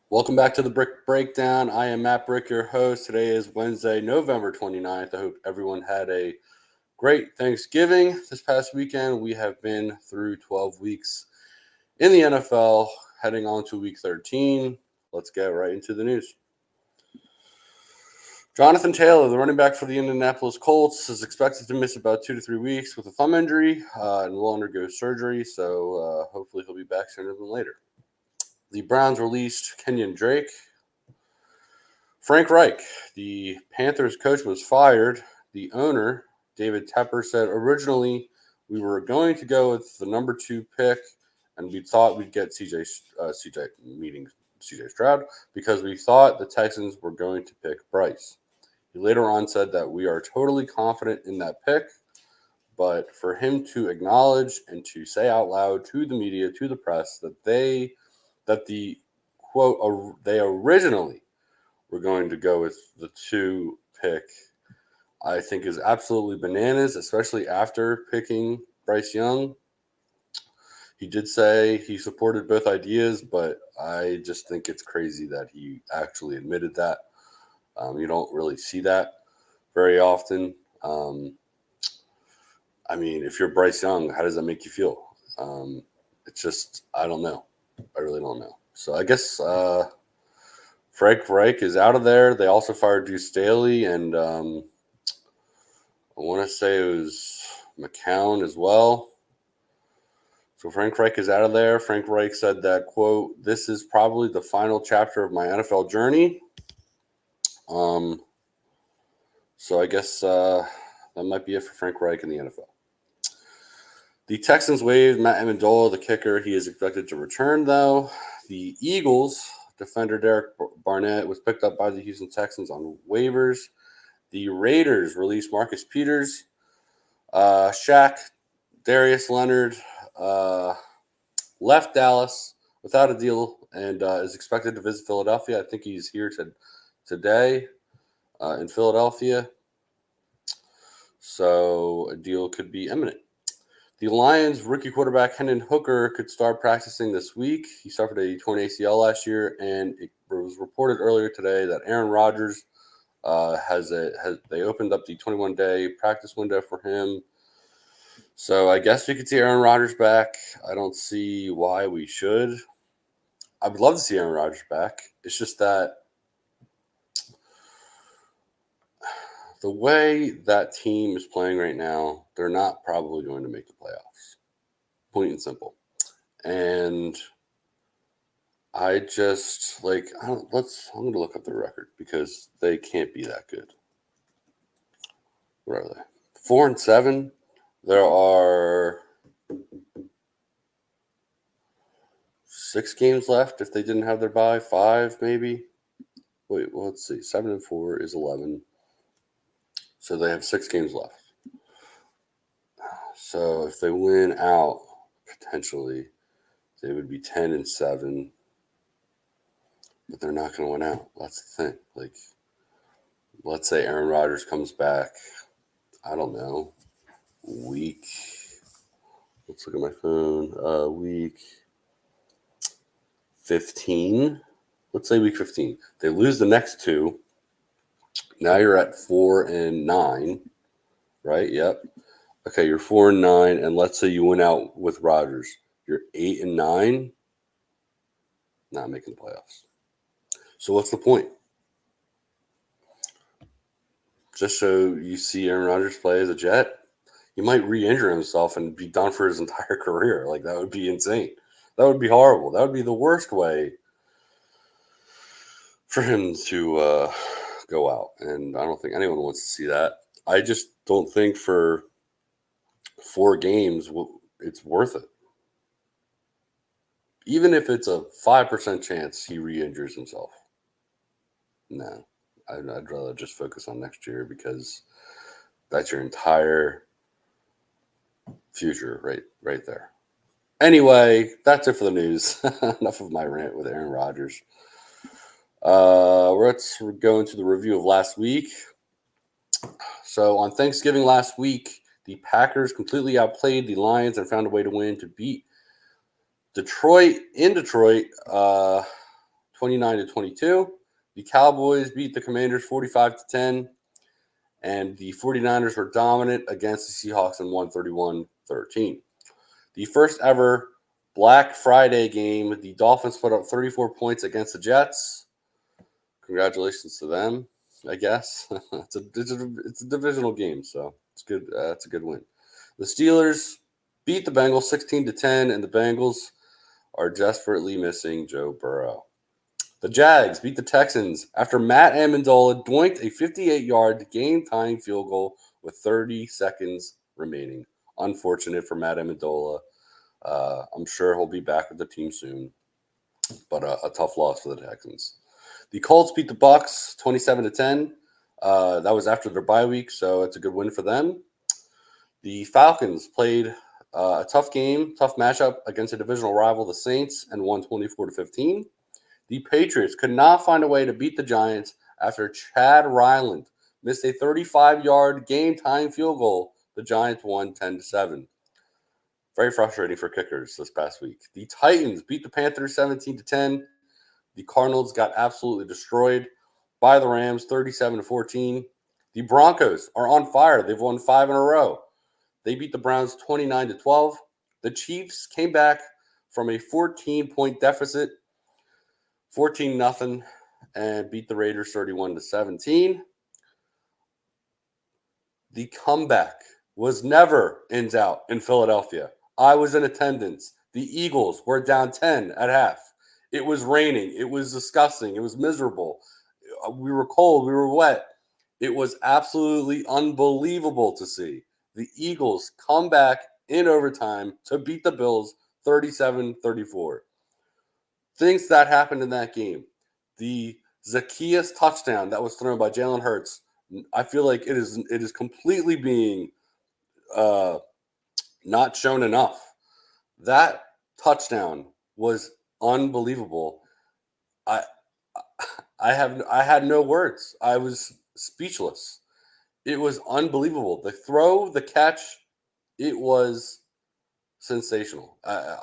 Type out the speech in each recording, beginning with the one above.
Welcome back to the Bryk Breakdown. I am Matt Bryk, your host. Today is Wednesday, November 29th. I hope everyone had a great Thanksgiving this past weekend. We have been through 12 weeks in the NFL, heading on to week 13. Let's get right into the news. Jonathan Taylor, the running back for the Indianapolis Colts, is expected to miss about 2 to 3 weeks with a thumb injury and will undergo surgery, so hopefully he'll be back sooner than later. The Browns released Kenyon Drake. Frank Reich, the Panthers coach, was fired. The owner, David Tepper, said originally we were going to go with the number 2 pick, and we thought we'd get CJ Stroud because we thought the Texans were going to pick Bryce. He later on said that we are totally confident in that pick, but for him to acknowledge and to say out loud to the media, to the press, that the quote they originally were going to go with the 2 pick, I think is absolutely bananas, especially after picking Bryce Young. He did say he supported both ideas, but I just think it's crazy that he actually admitted that. You don't really see that very often. If you're Bryce Young, how does that make you feel? It's just, I don't know. I really don't know. So I guess Frank Reich is out of there. They also fired Deuce Staley, and I want to say it was McCown as well. So Frank Reich is out of there. Frank Reich said that, quote, "This is probably the final chapter of my NFL journey." So I guess that might be it for Frank Reich in the NFL. The Texans waived Matt Amendola, the kicker. He is expected to return, though. The Eagles defender Derek Barnett was picked up by the Houston Texans on waivers. The Raiders released Marcus Peters. Shaq, Darius Leonard left Dallas without a deal and is expected to visit Philadelphia. I think he's here today in Philadelphia. So a deal could be imminent. The Lions' rookie quarterback Hendon Hooker could start practicing this week. He suffered a torn ACL last year, and it was reported earlier today that Aaron Rodgers they opened up the 21-day practice window for him. So I guess we could see Aaron Rodgers back. I don't see why we should. I would love to see Aaron Rodgers back. It's just that the way that team is playing right now, they're not probably going to make the playoffs. Point and simple. And I just I'm going to look up the record because they can't be that good. What are they? 4-7. There are 6 games left if they didn't have their bye. 5 maybe. Wait, well, let's see. 7-4 is 11. So they have 6 games left. So if they win out, potentially, they would be 10-7. But they're not going to win out. That's the thing. Let's say Aaron Rodgers comes back, I don't know, week. Let's look at my phone. Week 15. Let's say week 15. They lose the next 2. Now you're at 4-9, right? Yep. Okay, you're 4-9, and let's say you win out with Rodgers. You're 8-9, not making the playoffs. So what's the point? Just so you see Aaron Rodgers play as a Jet? He might re-injure himself and be done for his entire career. That would be insane. That would be horrible. That would be the worst way for him to go out. And I don't think anyone wants to see that. I just don't think for 4 games it's worth it. Even if it's a 5% chance he re-injures himself. No. I'd rather just focus on next year because that's your entire future right there. Anyway, that's it for the news. Enough of my rant with Aaron Rodgers. Let's go into the review of last week. So on Thanksgiving last week, the Packers completely outplayed the Lions and found a way to win to beat Detroit in Detroit 29-22. The Cowboys beat the Commanders 45-10. And the 49ers were dominant against the Seahawks and won 31-13. The first ever Black Friday game, the Dolphins put up 34 points against the Jets. Congratulations to them, I guess. It's a divisional game, so it's good. It's a good win. The Steelers beat the Bengals 16-10, and the Bengals are desperately missing Joe Burrow. The Jags beat the Texans after Matt Amendola doinked a 58-yard game-tying field goal with 30 seconds remaining. Unfortunate for Matt Amendola. I'm sure he'll be back with the team soon, but a tough loss for the Texans. The Colts beat the Bucs 27-10. That was after their bye week, so it's a good win for them. The Falcons played a tough matchup against a divisional rival, the Saints, and won 24-15. The Patriots could not find a way to beat the Giants after Chad Ryland missed a 35-yard game-tying field goal. The Giants won 10-7. Very frustrating for kickers this past week. The Titans beat the Panthers 17-10. The Cardinals got absolutely destroyed by the Rams 37-14. The Broncos are on fire. They've won 5 in a row. They beat the Browns 29-12. The Chiefs came back from a 14-point deficit, 14-0, and beat the Raiders 31-17. The comeback was never in doubt in Philadelphia. I was in attendance. The Eagles were down 10 at half. It was raining. It was disgusting. It was miserable. We were cold. We were wet. It was absolutely unbelievable to see the Eagles come back in overtime to beat the Bills 37-34. Things that happened in that game. The Zacchaeus touchdown that was thrown by Jalen Hurts, I feel like it is completely being not shown enough. That touchdown was unbelievable. I had no words. I was speechless. It was unbelievable. The throw, the catch, it was sensational. I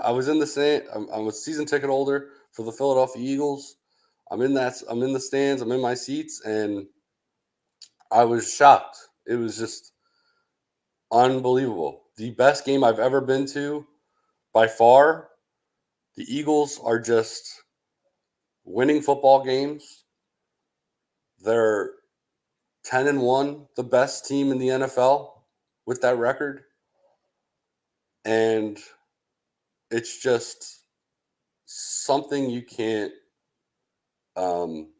was in the stand. I'm a season ticket holder for the Philadelphia Eagles. I'm in the stands. I'm in my seats, and I was shocked. It was just unbelievable. The best game I've ever been to, by far. The Eagles are just winning football games. They're 10-1, the best team in the NFL with that record. And it's just something you can't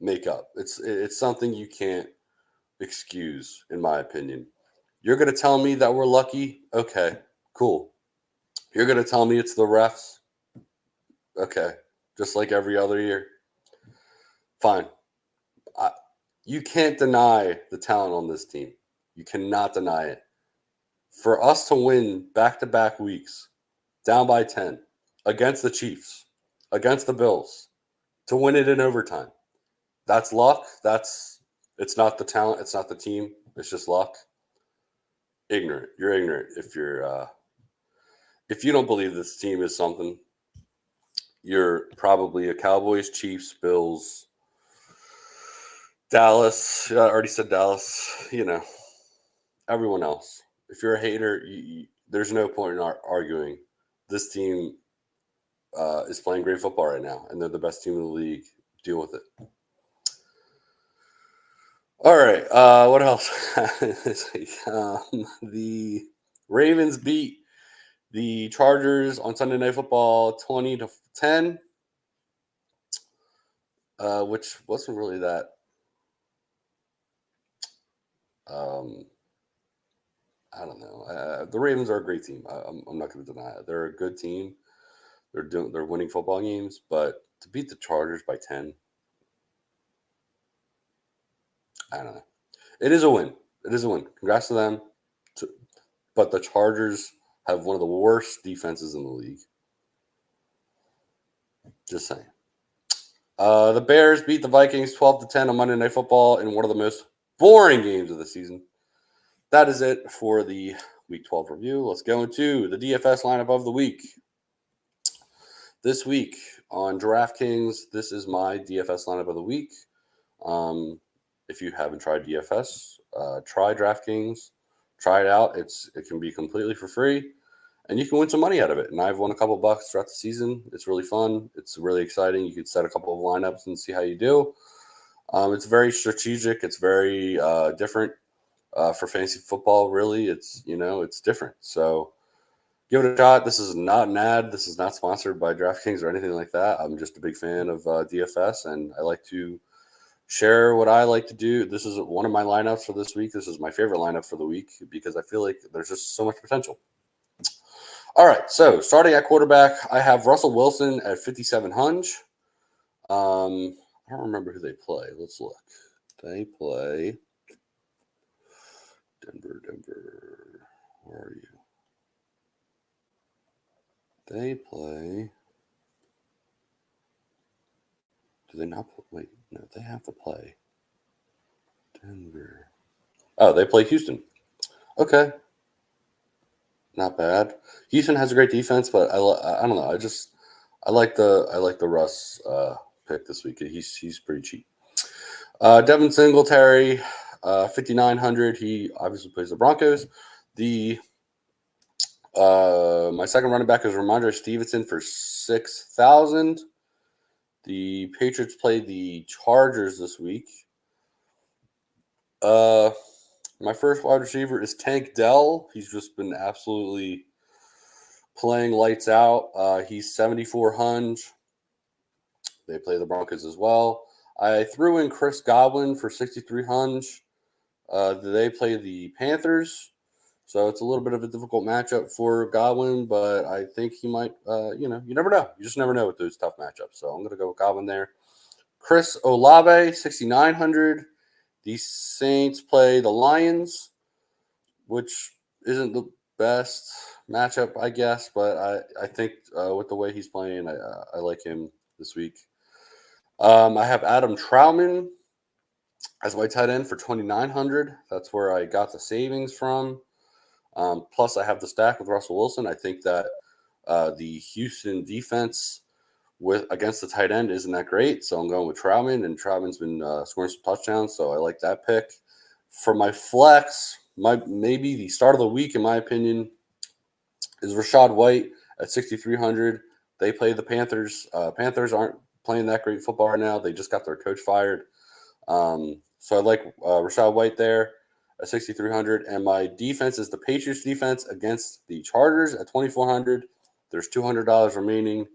make up. It's something you can't excuse, in my opinion. You're going to tell me that we're lucky? Okay, cool. You're going to tell me it's the refs? Okay, just like every other year. Fine. You can't deny the talent on this team. You cannot deny it. For us to win back-to-back weeks, down by 10, against the Chiefs, against the Bills, to win it in overtime, that's luck. It's not the talent. It's not the team. It's just luck. Ignorant. You're ignorant if you don't believe this team is something. You're probably a Cowboys, Chiefs, Bills, Dallas. I already said Dallas. Everyone else. If you're a hater, there's no point in arguing. This team is playing great football right now, and they're the best team in the league. Deal with it. All right. What else? The Ravens beat the Chargers on Sunday Night Football 20-10, which wasn't really that. I don't know. The Ravens are a great team. I'm not going to deny it. They're a good team. They're winning football games, but to beat the Chargers by 10, I don't know. It is a win. It is a win. Congrats to them. But the Chargers have one of the worst defenses in the league. Just saying. The Bears beat the Vikings 12-10 on Monday Night Football in one of the most boring games of the season. That is it for the Week 12 review. Let's go into the DFS lineup of the week. This week on DraftKings, this is my DFS lineup of the week. If you haven't tried DFS, try DraftKings. Try it out. It can be completely for free, and you can win some money out of it. And I've won a couple bucks throughout the season. It's really fun. It's really exciting. You can set a couple of lineups and see how you do. It's very strategic. It's very different for fantasy football. Really, it's different. So give it a shot. This is not an ad. This is not sponsored by DraftKings or anything like that. I'm just a big fan of DFS, and I like to share what I like to do. This is one of my lineups for this week. This is my favorite lineup for the week because I feel like there's just so much potential. All right, so starting at quarterback, I have Russell Wilson at 5,700. I don't remember who they play. Let's look. They play Denver. Where are you? They play. Do they not play? Wait, no, they have to play Denver. Oh, they play Houston. Okay. Not bad. Houston has a great defense, but I don't know. I like the Russ pick this week. He's pretty cheap. Devin Singletary, 5,900. He obviously plays the Broncos. My second running back is Ramondre Stevenson for 6,000. The Patriots play the Chargers this week. My first wide receiver is Tank Dell. He's just been absolutely playing lights out. He's 7,400. They play the Broncos as well. I threw in Chris Godwin for 6,300. They play the Panthers. So it's a little bit of a difficult matchup for Godwin, but I think he might, you never know. You just never know with those tough matchups. So I'm going to go with Godwin there. Chris Olave, 6,900. The Saints play the Lions, which isn't the best matchup, I guess, but I think with the way he's playing, I like him this week. I have Adam Trautman as my tight end for 2,900. That's where I got the savings from. Plus, I have the stack with Russell Wilson. I think that the Houston defense against the tight end isn't that great, so I'm going with Trautman, and Trautman's been scoring some touchdowns, so I like that pick. For my flex, maybe the start of the week, in my opinion, is Rachaad White at 6,300. They play the Panthers. Panthers aren't playing that great football right now. They just got their coach fired. So I like Rachaad White there at 6,300. And my defense is the Patriots defense against the Chargers at 2,400. There's $200 remaining.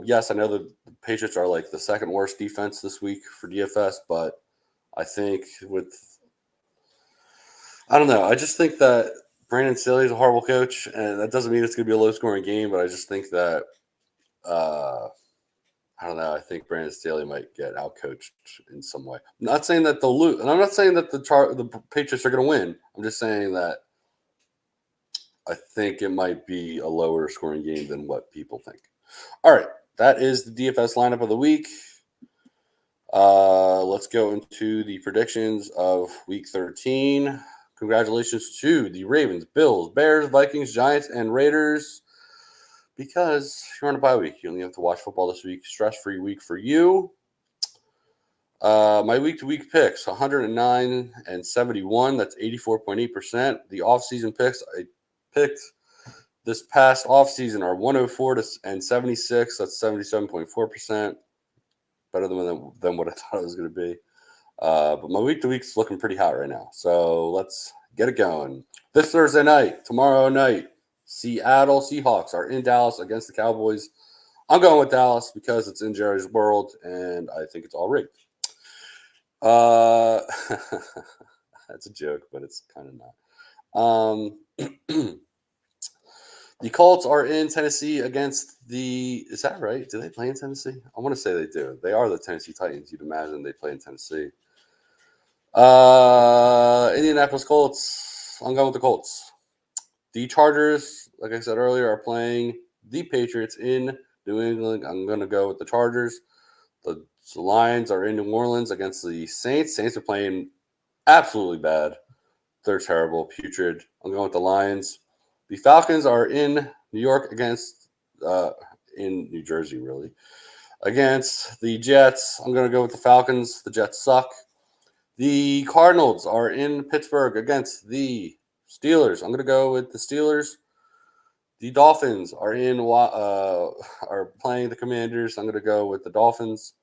Yes, I know the Patriots are like the second worst defense this week for DFS, but I think I don't know. I just think that Brandon Staley is a horrible coach, and that doesn't mean it's going to be a low-scoring game, but I just think that I don't know. I think Brandon Staley might get outcoached in some way. I'm not saying that they'll lose, and I'm not saying that the Patriots are going to win. I'm just saying that I think it might be a lower-scoring game than what people think. All right, that is the DFS lineup of the week. Let's go into the predictions of Week 13. Congratulations to the Ravens, Bills, Bears, Vikings, Giants, and Raiders. Because you're on a bye week, you only have to watch football this week. Stress-free week for you. My week-to-week picks, 109 and 71. That's 84.8%. The off-season picks I picked this past offseason are 104 and 76. That's 77.4%. Better than what I thought it was going to be. But my week-to-week is looking pretty hot right now. So let's get it going. This Thursday night, tomorrow night, Seattle Seahawks are in Dallas against the Cowboys. I'm going with Dallas because it's in Jerry's world, and I think it's all rigged. That's a joke, but it's kind of not. The Colts are in Tennessee against is that right? Do they play in Tennessee? I want to say they do. They are the Tennessee Titans. You'd imagine they play in Tennessee. Indianapolis Colts. I'm going with the Colts. The Chargers, like I said earlier, are playing the Patriots in New England. I'm going to go with the Chargers. The Lions are in New Orleans against the Saints. Saints are playing absolutely bad. They're terrible, putrid. I'm going with the Lions. The Falcons are in New York against in New Jersey, really. Against the Jets, I'm going to go with the Falcons. The Jets suck. The Cardinals are in Pittsburgh against the Steelers. I'm going to go with the Steelers. The Dolphins are playing the Commanders. I'm going to go with the Dolphins.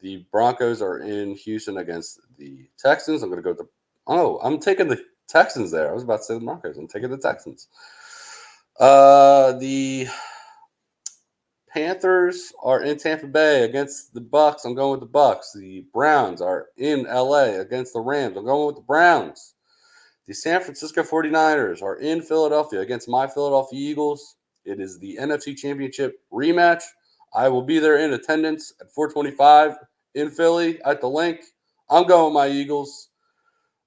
The Broncos are in Houston against the Texans. I'm going to go with I'm taking the Texans there. I was about to say the Broncos. I'm taking the Texans. The Panthers are in Tampa Bay against the Bucks. I'm going with the Bucks. The Browns are in LA against the Rams. I'm going with the Browns. The San Francisco 49ers are in Philadelphia against my Philadelphia Eagles. It is the NFC Championship rematch. I will be there in attendance at 425 in Philly at the Link. I'm going with my Eagles.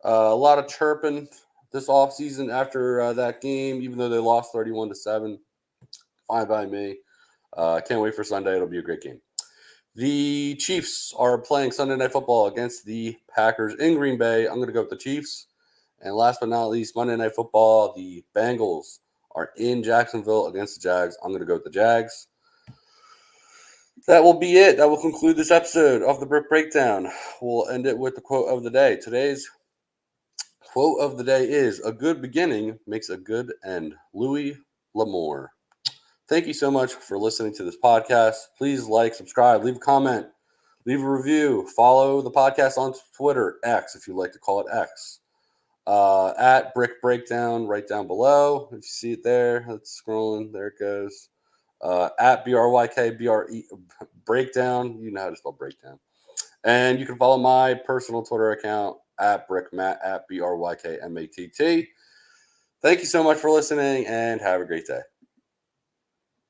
A lot of chirping this offseason after that game, even though they lost 31-7. Fine by me. I can't wait for Sunday. It'll be a great game. The Chiefs are playing Sunday Night Football against the Packers in Green Bay. I'm going to go with the Chiefs. And last but not least, Monday Night Football, the Bengals are in Jacksonville against the Jags. I'm going to go with the Jags. That will be it. That will conclude this episode of the Bryk Breakdown. We'll end it with the quote of the day. Today's quote of the day is, "A good beginning makes a good end." Louis L'Amour. Thank you so much for listening to this podcast. Please like, subscribe, leave a comment, leave a review. Follow the podcast on Twitter, X, if you like to call it X. At Bryk Breakdown, right down below. If you see it there, it's scrolling. There it goes. At BRYK Breakdown. You know how to spell breakdown. And you can follow my personal Twitter account at BryckMatt, at BRYKMATT. Thank you so much for listening, and have a great day.